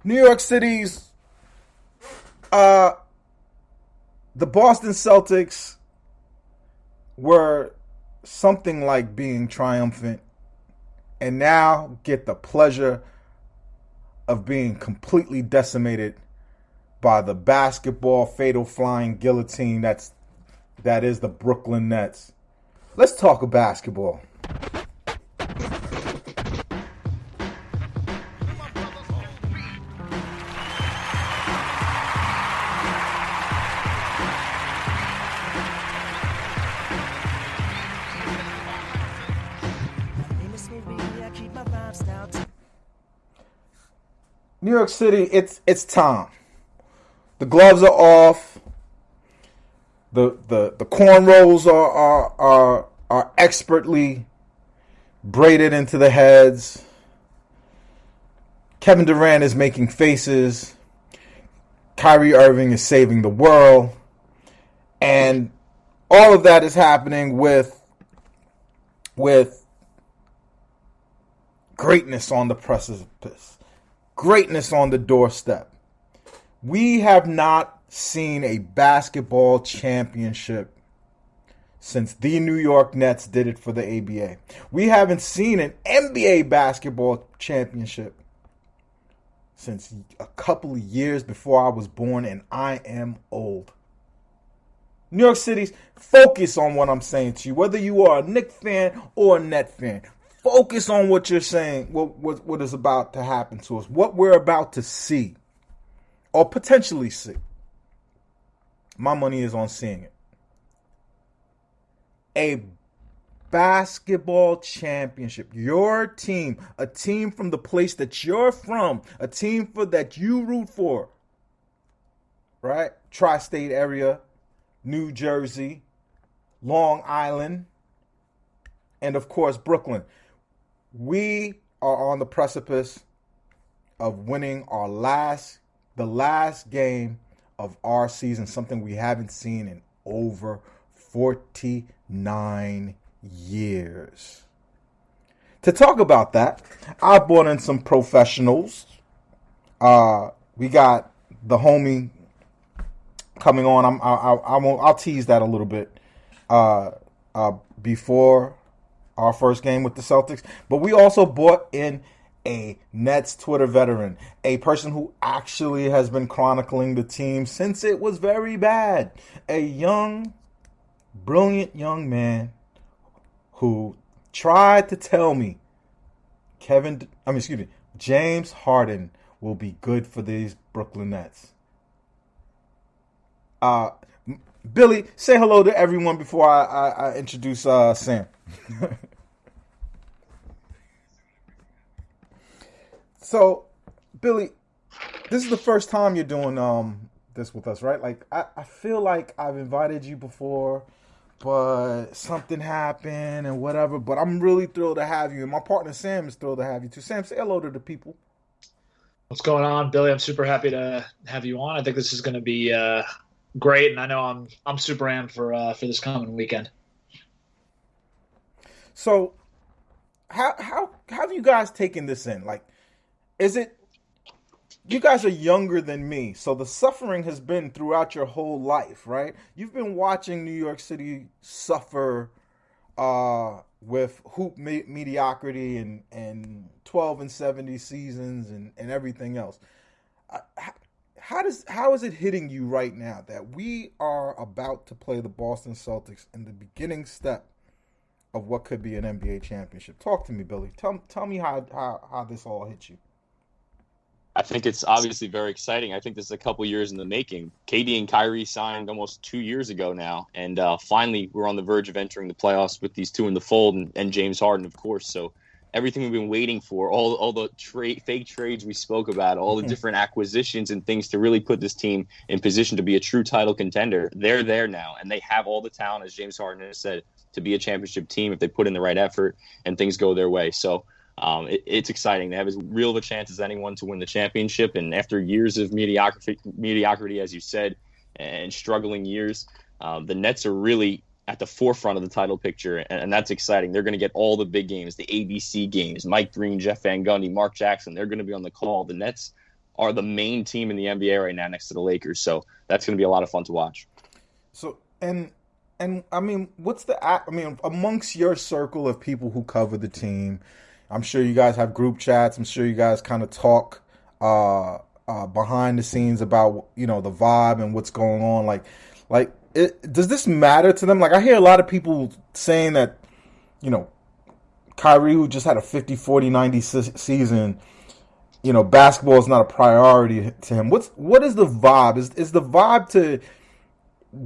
New York City's the Boston Celtics were something like being triumphant, and now get the pleasure of being completely decimated by the basketball fatal flying guillotine that is the Brooklyn Nets. Let's talk basketball. New York City, it's time. The gloves are off. The cornrows are expertly braided into the heads. Kevin Durant is making faces. Kyrie Irving is saving the world. And all of that is happening with greatness on the precipice. Greatness on the doorstep. We have not seen a basketball championship since the New York Nets did it for the ABA. We haven't seen an NBA basketball championship since a couple of years before I was born, and I am old. New York City's, focus on what I'm saying to you. Whether you are a Knicks fan or a Net fan, focus on what you're saying, what is about to happen to us, what we're about to see, or potentially see. My money is on seeing it. A basketball championship. Your team, a team from the place that you're from, a team that you root for, right? Tri-state area, New Jersey, Long Island, and of course, Brooklyn. We are on the precipice of winning the last game of our season, something we haven't seen in over 49 years. To talk about that, I brought in some professionals. We got the homie coming on. I'll tease that a little bit before our first game with the Celtics. But we also brought in a Nets Twitter veteran, a person who actually has been chronicling the team since it was very bad. A young, brilliant young man who tried to tell me James Harden will be good for these Brooklyn Nets. Billy, say hello to everyone before I introduce Sam. So, Billy, this is the first time you're doing this with us, right? Like, I feel like I've invited you before, but something happened and whatever. But I'm really thrilled to have you, and my partner Sam is thrilled to have you too. Sam, say hello to the people. What's going on, Billy? I'm super happy to have you on. I think this is going to be great, and I know I'm super amped for this coming weekend. So, how have you guys taken this in? Like, is it, you guys are younger than me, so the suffering has been throughout your whole life, right? You've been watching New York City suffer with hoop mediocrity and 12 and 70 seasons and everything else. How is it hitting you right now that we are about to play the Boston Celtics in the beginning step of what could be an NBA championship? Talk to me, Billy. Tell me how this all hits you. I think it's obviously very exciting. I think this is a couple years in the making. KD and Kyrie signed almost 2 years ago now, and finally we're on the verge of entering the playoffs with these two in the fold, and James Harden, of course. So everything we've been waiting for, all the fake trades we spoke about, all the different acquisitions and things to really put this team in position to be a true title contender, they're there now, and they have all the talent, as James Harden has said, to be a championship team if they put in the right effort and things go their way. So it's exciting. They have as real of a chance as anyone to win the championship. And after years of mediocrity, as you said, and struggling years, the Nets are really at the forefront of the title picture, and that's exciting. They're going to get all the big games, the ABC games, Mike Green, Jeff Van Gundy, Mark Jackson. They're going to be on the call. The Nets are the main team in the NBA right now next to the Lakers. So that's going to be a lot of fun to watch. So, and I mean, amongst your circle of people who cover the team, I'm sure you guys have group chats. I'm sure you guys kind of talk behind the scenes about, the vibe and what's going on. Does this matter to them? Like, I hear a lot of people saying that, Kyrie, who just had a 50, 40, 90 season, basketball is not a priority to him. What is the vibe? Is the vibe to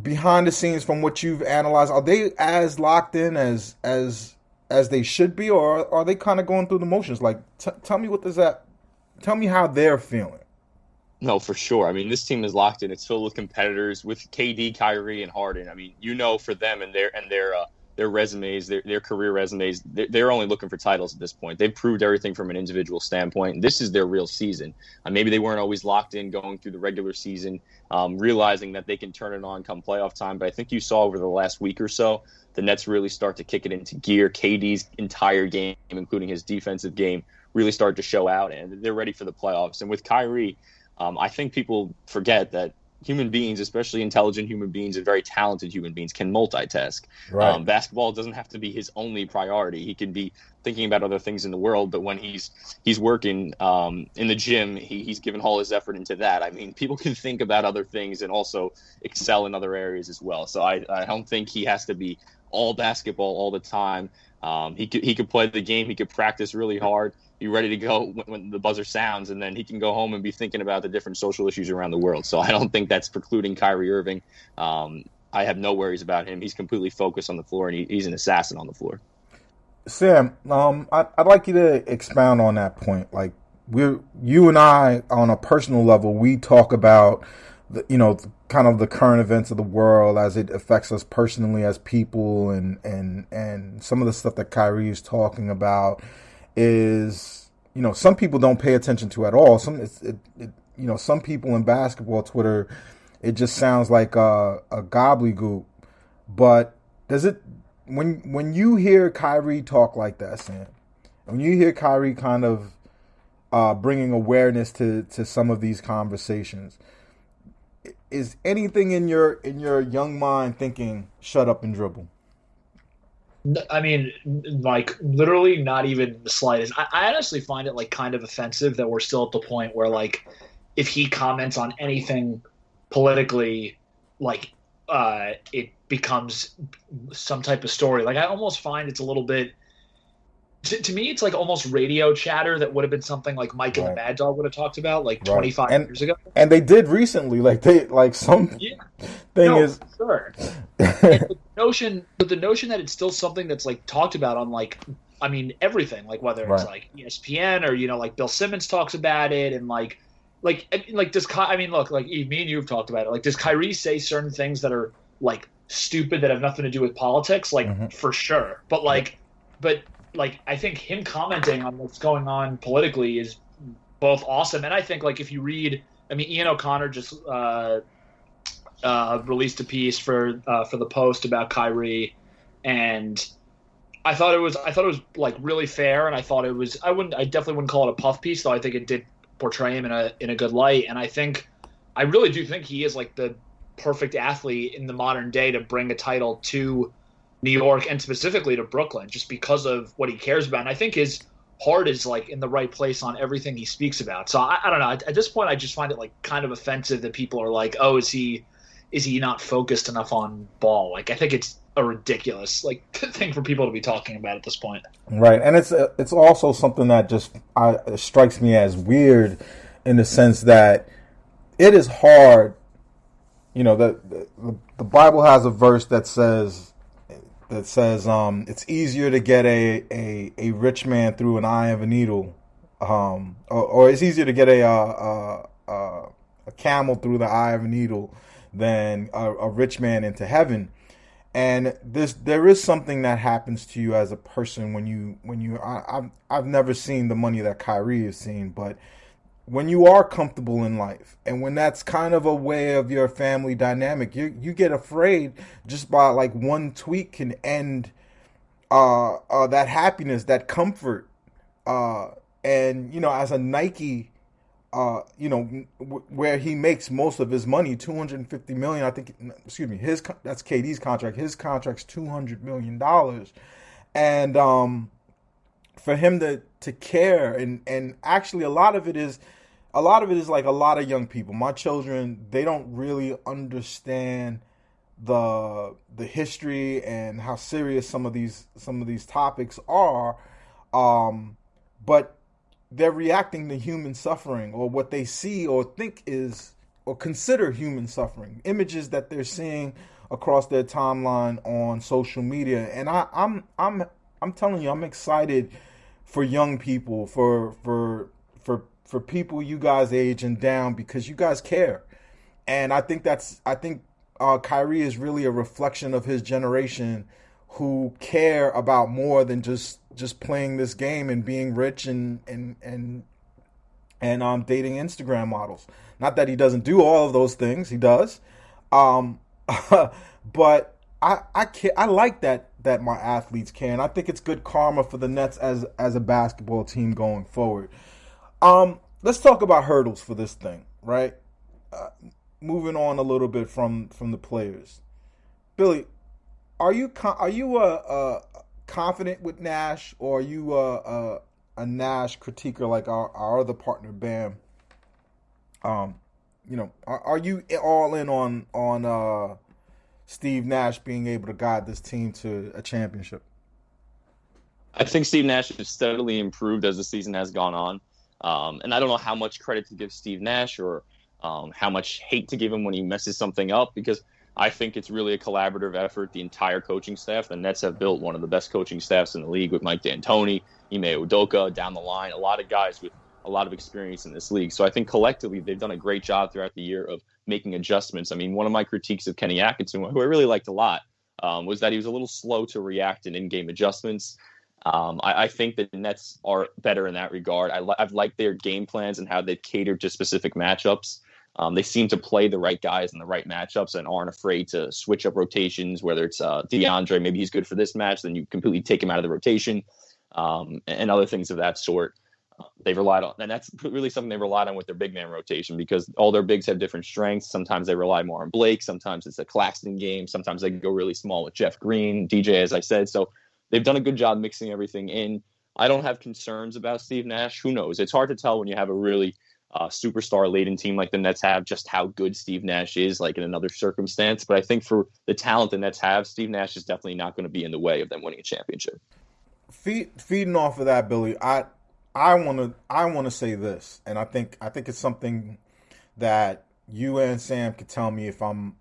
behind the scenes, from what you've analyzed, are they as locked in as they should be, or are they kind of going through the motions? Like, tell me tell me how they're feeling. No, for sure. I mean, this team is locked in. It's filled with competitors, with KD, Kyrie, and Harden. I mean, for them and their resumes, their career resumes, they're only looking for titles at this point. They've proved everything from an individual standpoint. This is their real season. Maybe they weren't always locked in going through the regular season, realizing that they can turn it on come playoff time. But I think you saw over the last week or so, the Nets really start to kick it into gear. KD's entire game, including his defensive game, really start to show out, and they're ready for the playoffs. And with Kyrie, I think people forget that human beings, especially intelligent human beings and very talented human beings, can multitask. Right. Basketball doesn't have to be his only priority. He can be thinking about other things in the world, but when he's working in the gym, he's given all his effort into that. I mean, people can think about other things and also excel in other areas as well. So I don't think he has to be all basketball all the time. He could play the game. He could practice really hard, be ready to go when the buzzer sounds, and then he can go home and be thinking about the different social issues around the world. So I don't think that's precluding Kyrie Irving. I have no worries about him. He's completely focused on the floor, and he's an assassin on the floor. Sam, I'd like you to expound on that point. Like, you and I, on a personal level, we talk about kind of the current events of the world as it affects us personally as people, and some of the stuff that Kyrie is talking about is, some people don't pay attention to at all. Some people in basketball Twitter, it just sounds like a gobbledygook. But does it, when you hear Kyrie talk like that, Sam, when you hear Kyrie kind of bringing awareness to some of these conversations, is anything in your young mind thinking, shut up and dribble? I mean, like, literally not even the slightest. I honestly find it, like, kind of offensive that we're still at the point where, like, if he comments on anything politically, like, it becomes some type of story. Like, I almost find it's a little bit, to me, it's like almost radio chatter that would have been something like Mike and the Mad Dog would have talked about, like, 25 years ago. And they did recently, Sure. And the notion that it's still something that's, like, talked about on, like, I mean, everything, like, whether it's like ESPN or, like, Bill Simmons talks about it, and like does I mean, look, like, me and you have talked about it. Like, does Kyrie say certain things that are, like, stupid, that have nothing to do with politics? Like, for sure. But I think him commenting on what's going on politically is both awesome, and I think, like, if you read, I mean, Ian O'Connor just released a piece for the Post about Kyrie, and I thought it was like really fair, and I definitely wouldn't call it a puff piece, though I think it did portray him in a good light, and I really do think he is, like, the perfect athlete in the modern day to bring a title to New York, and specifically to Brooklyn, just because of what he cares about. And I think his heart is, like, in the right place on everything he speaks about. So I don't know. At this point, I just find it, like, kind of offensive that people are like, oh, is he not focused enough on ball? Like, I think it's a ridiculous, like, thing for people to be talking about at this point. Right. And it's also something that just strikes me as weird, in the sense that it is hard. The Bible has a verse that says it's easier to get a rich man through an eye of a needle, or it's easier to get a camel through the eye of a needle than a rich man into heaven. And there is something that happens to you as a person when I've never seen the money that Kyrie has seen, but when you are comfortable in life, and when that's kind of a way of your family dynamic, you get afraid just by, like, one tweet can end that happiness, that comfort. And as a Nike where he makes most of his money, $250 million. I think, excuse me, that's KD's contract. His contract's $200 million, and for him to care, and actually a lot of it is like a lot of young people. My children, they don't really understand the history and how serious some of these topics are, but they're reacting to human suffering, or what they see or think is or consider human suffering, images that they're seeing across their timeline on social media. And I'm telling you, I'm excited for young people, for people you guys age and down, because you guys care. And I think Kyrie is really a reflection of his generation, who care about more than just playing this game and being rich and dating Instagram models. Not that he doesn't do all of those things, he does. But I like that my athletes care, and I think it's good karma for the Nets as a basketball team going forward. Let's talk about hurdles for this thing, right? Moving on a little bit from the players. Billy, are you confident with Nash, or are you a Nash critiquer like our other partner Bam? Are you all in on Steve Nash being able to guide this team to a championship? I think Steve Nash has steadily improved as the season has gone on. And I don't know how much credit to give Steve Nash, or how much hate to give him when he messes something up, because I think it's really a collaborative effort, the entire coaching staff. The Nets have built one of the best coaching staffs in the league, with Mike D'Antoni, Ime Udoka, down the line, a lot of guys with a lot of experience in this league. So I think collectively they've done a great job throughout the year of making adjustments. I mean, one of my critiques of Kenny Atkinson, who I really liked a lot, was that he was a little slow to react in in-game adjustments. I think the Nets are better in that regard. I've liked their game plans and how they've catered to specific matchups. They seem to play the right guys in the right matchups and aren't afraid to switch up rotations, whether it's DeAndre, maybe he's good for this match, then you completely take him out of the rotation, and other things of that sort. They've relied on, and that's really something they relied on with their big man rotation, because all their bigs have different strengths. Sometimes they rely more on Blake. Sometimes it's a Claxton game. Sometimes they go really small with Jeff Green, DJ, as I said. So they've done a good job mixing everything in. I don't have concerns about Steve Nash. Who knows? It's hard to tell when you have a really superstar-laden team like the Nets have, just how good Steve Nash is, like in another circumstance. But I think for the talent the Nets have, Steve Nash is definitely not going to be in the way of them winning a championship. Feeding off of that, Billy, I want to say this, and I think it's something that you and Sam could tell me if I'm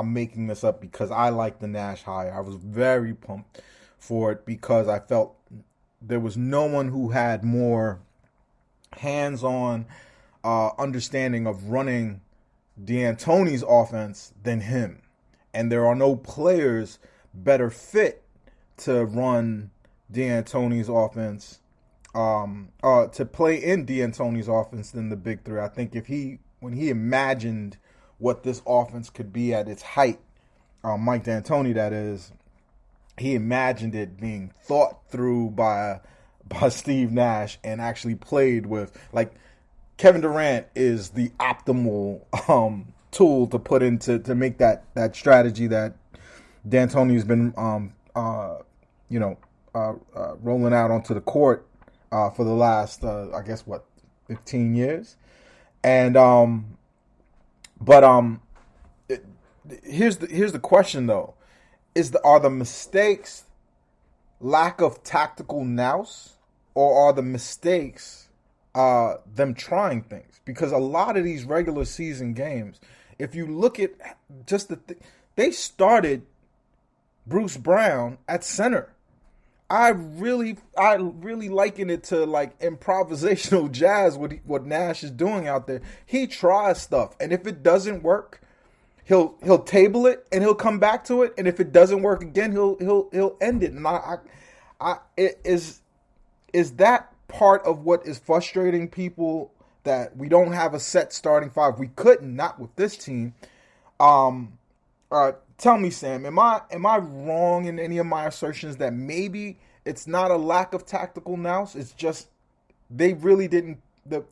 making this up, because I like the Nash hire. I was very pumped for it because I felt there was no one who had more hands-on understanding of running DAntoni's offense than him, and there are no players better fit to run DAntoni's offense, to play in DAntoni's offense than the big three. I think when he imagined what this offense could be at its height, Mike D'Antoni, that is, he imagined it being thought through by Steve Nash and actually played with. Like, Kevin Durant is the optimal tool to put into to make that strategy that D'Antoni's been rolling out onto the court for the last 15 years. And here's the question though: are the mistakes lack of tactical nous, or are the mistakes them trying things? Because a lot of these regular season games, if you look at just they started Bruce Brown at center. I really liken it to like improvisational jazz. What Nash is doing out there, he tries stuff, and if it doesn't work, he'll table it and he'll come back to it, and if it doesn't work again, he'll end it. And is that part of what is frustrating people, that we don't have a set starting five? We couldn't, not with this team. Tell me, Sam, am I wrong in any of my assertions that maybe it's not a lack of tactical nous? It's just they really didn't, the